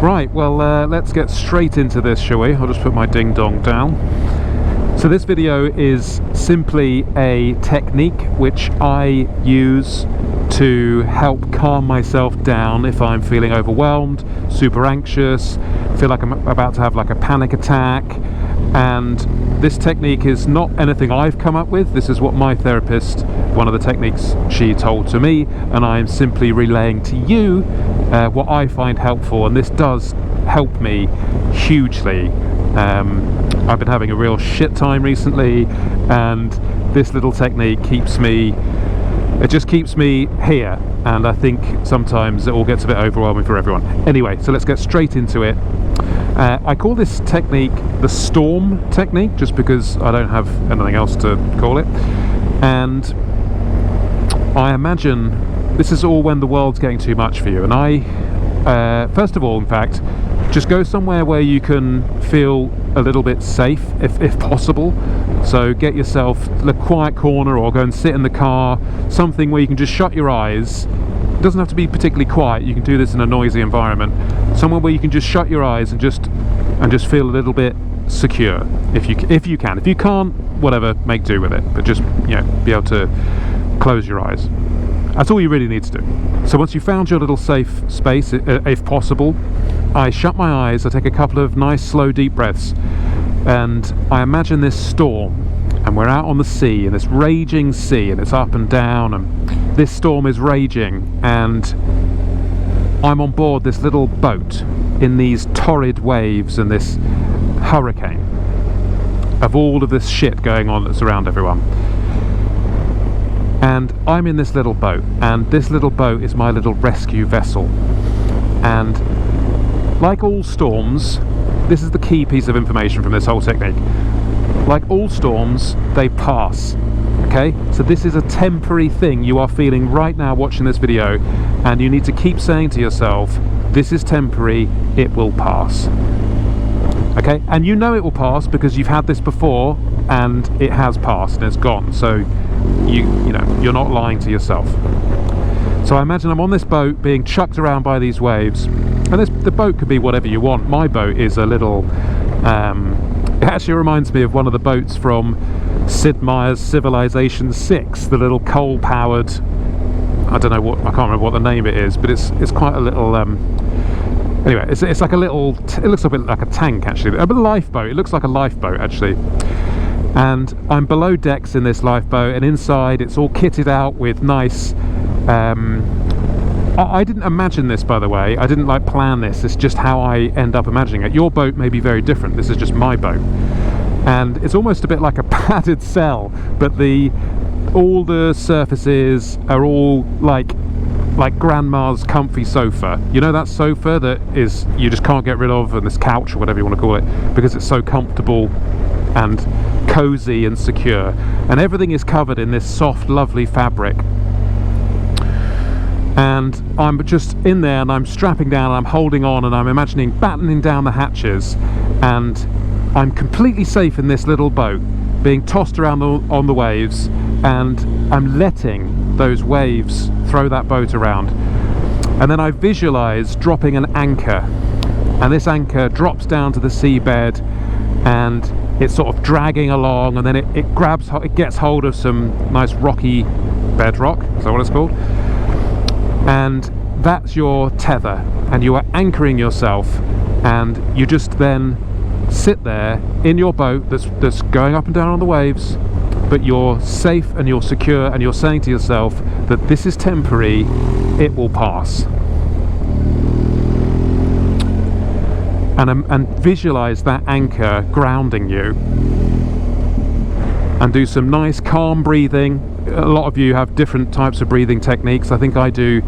Right, well, let's get straight into this, shall we? I'll just put my ding dong down. So this video is simply a technique which I use to help calm myself down if I'm feeling overwhelmed, super anxious, feel like I'm about to have like a panic attack. And this technique is not anything I've come up with. This is what my therapist, one of the techniques she told to me, and I'm simply relaying to you what I find helpful, and this does help me hugely. I've been having a real shit time recently, and this little technique keeps me here, and I think sometimes it all gets a bit overwhelming for everyone. Anyway, so let's get straight into it. I call this technique the storm technique, just because I don't have anything else to call it. And I imagine this is all when the world's getting too much for you. And I, first of all, in fact, just go somewhere where you can feel a little bit safe, if possible. So get yourself a quiet corner, or go and sit in the car, something where you can just shut your eyes. It doesn't have to be particularly quiet. You can do this in a noisy environment. Somewhere where you can just shut your eyes and just feel a little bit secure, if you can. If you can't, whatever, make do with it. But just, you know, be able to close your eyes. That's all you really need to do. So once you've found your little safe space, if possible, I shut my eyes. I take a couple of nice, slow, deep breaths, and I imagine this storm. And we're out on the sea, in this raging sea, and it's up and down, and this storm is raging, and I'm on board this little boat in these torrid waves and this hurricane of all of this shit going on that's around everyone. And I'm in this little boat, and this little boat is my little rescue vessel. And like all storms, this is the key piece of information from this whole technique. Like all storms, they pass. Okay, so this is a temporary thing you are feeling right now watching this video, and you need to keep saying to yourself, this is temporary, it will pass. Okay, and you know it will pass because you've had this before and it has passed and it's gone, so you know you're not lying to yourself. So I imagine I'm on this boat being chucked around by these waves, and the boat could be whatever you want. My boat is a little it actually reminds me of one of the boats from Sid Meier's Civilization 6, the little coal-powered, I don't know what, I can't remember what the name it is, but it's quite a little, anyway, it's like a little, it looks a bit like a tank actually, a lifeboat, it looks like a lifeboat actually. And I'm below decks in this lifeboat, and inside it's all kitted out with nice, I didn't imagine this, by the way. I didn't like plan this. It's just how I end up imagining it. Your boat may be very different. This is just my boat, and it's almost a bit like a padded cell, but all the surfaces are all like grandma's comfy sofa. You know that sofa that is you just can't get rid of, and this couch or whatever you want to call it, because it's so comfortable and cozy and secure, and everything is covered in this soft, lovely fabric. And I'm just in there, and I'm strapping down, and I'm holding on, and I'm imagining battening down the hatches, and I'm completely safe in this little boat, being tossed around on the waves, and I'm letting those waves throw that boat around. And then I visualize dropping an anchor, and this anchor drops down to the seabed, and it's sort of dragging along, and then it gets hold of some nice rocky bedrock. Is that what it's called? And that's your tether, and you are anchoring yourself, and you just then sit there in your boat that's going up and down on the waves, but you're safe and you're secure, and you're saying to yourself that this is temporary, it will pass. And visualize that anchor grounding you, and do some nice calm breathing. A lot of you have different types of breathing techniques. I think I do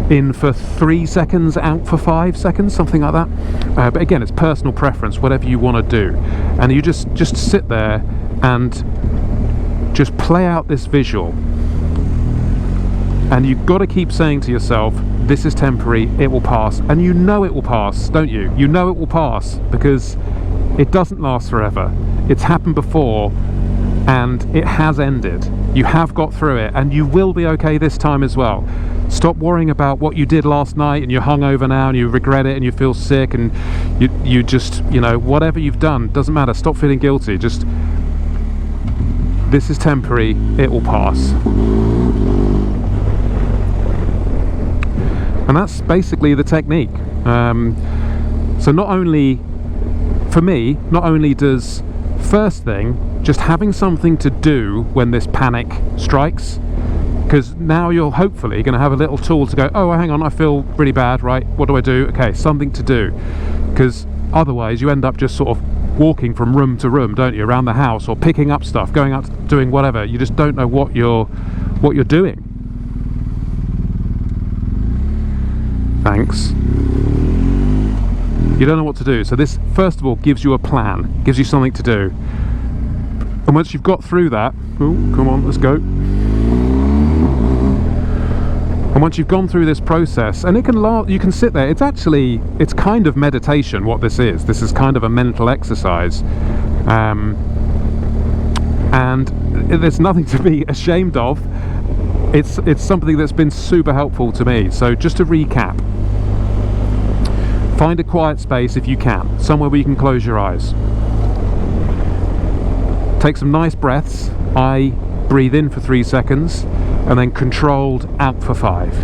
in for 3 seconds, out for 5 seconds, something like that. But again, it's personal preference, whatever you want to do. And you just sit there and just play out this visual. And you've got to keep saying to yourself, this is temporary, it will pass. And you know it will pass, don't you? You know it will pass, because it doesn't last forever. It's happened before, and it has ended. You have got through it, and you will be okay this time as well. Stop worrying about what you did last night and you're hungover now and you regret it and you feel sick and you just, you know, whatever you've done, doesn't matter. Stop feeling guilty. Just, this is temporary, it will pass. And that's basically the technique. So not only, for me, not only does, first thing, just having something to do when this panic strikes, because now you're hopefully going to have a little tool to go, oh, hang on, I feel really bad, right? What do I do? Okay, something to do. Because otherwise you end up just sort of walking from room to room, don't you, around the house, or picking up stuff, going out, doing whatever. You just don't know what you're doing. Thanks. You don't know what to do. So this, first of all, gives you a plan, gives you something to do. And once you've got through that, oh, come on, let's go. And once you've gone through this process, and it can last, you can sit there, it's kind of meditation what this is. This is kind of a mental exercise. And there's nothing to be ashamed of. It's something that's been super helpful to me. So just to recap, find a quiet space if you can, somewhere where you can close your eyes. Take some nice breaths. I breathe in for 3 seconds, and then controlled out for 5,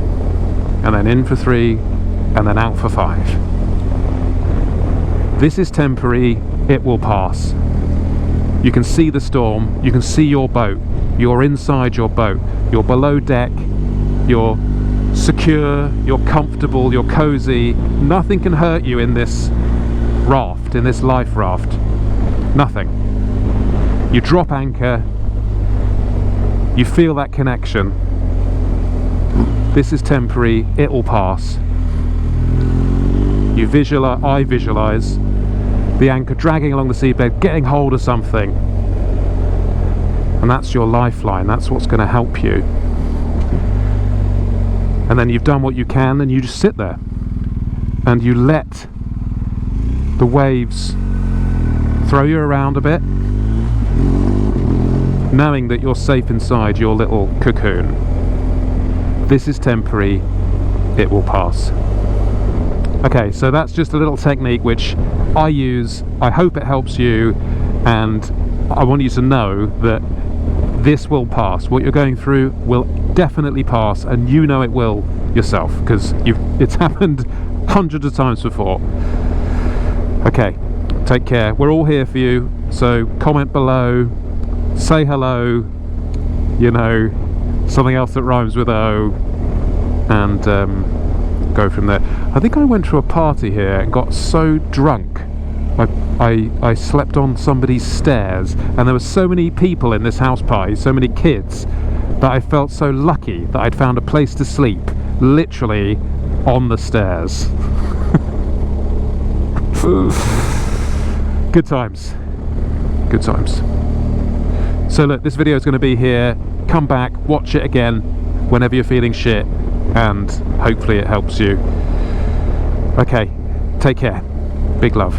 and then in for 3, and then out for 5. This is temporary, it will pass. You can see the storm, you can see your boat, you're inside your boat, you're below deck, you're secure, you're comfortable, you're cozy. Nothing can hurt you in this raft, in this life raft. Nothing. You drop anchor, you feel that connection. This is temporary, it will pass. You visualize, I visualize the anchor dragging along the seabed, getting hold of something. And that's your lifeline, that's what's going to help you. And then you've done what you can, and you just sit there. And you let the waves throw you around a bit, knowing that you're safe inside your little cocoon. This is temporary, it will pass. Okay, so that's just a little technique which I use. I hope it helps you, and I want you to know that this will pass. What you're going through will definitely pass, and you know it will yourself, because it's happened hundreds of times before. Okay, take care. We're all here for you, so comment below, say hello, you know, something else that rhymes with O, and go from there. I think I went to a party here and got so drunk I slept on somebody's stairs, and there were so many people in this house party, so many kids, that I felt so lucky that I'd found a place to sleep literally on the stairs. Good times, good times. So look, this video is going to be here. Come back, watch it again whenever you're feeling shit, and hopefully it helps you. Okay, take care. Big love.